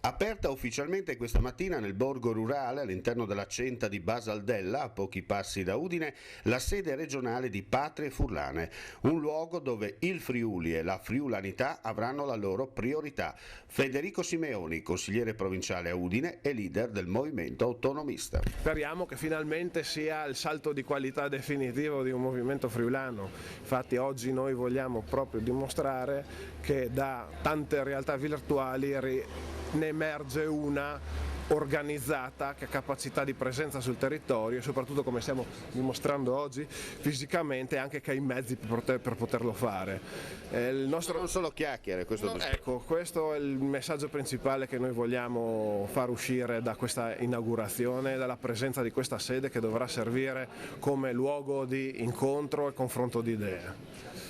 Aperta ufficialmente questa mattina nel borgo rurale all'interno della Centa di Basaldella, a pochi passi da Udine, la sede regionale di Patrie Furlane, un luogo dove il Friuli e la friulanità avranno la loro priorità. Federico Simeoni, consigliere provinciale a Udine e leader del movimento autonomista. Speriamo che finalmente sia il salto di qualità definitivo di un movimento friulano. Infatti oggi noi vogliamo proprio dimostrare che da tante realtà virtuali ne emerge una organizzata che ha capacità di presenza sul territorio e soprattutto, come stiamo dimostrando oggi, fisicamente, anche che ha i mezzi per poterlo fare. Non solo chiacchiere, questo è il messaggio principale che noi vogliamo far uscire da questa inaugurazione, dalla presenza di questa sede che dovrà servire come luogo di incontro e confronto di idee.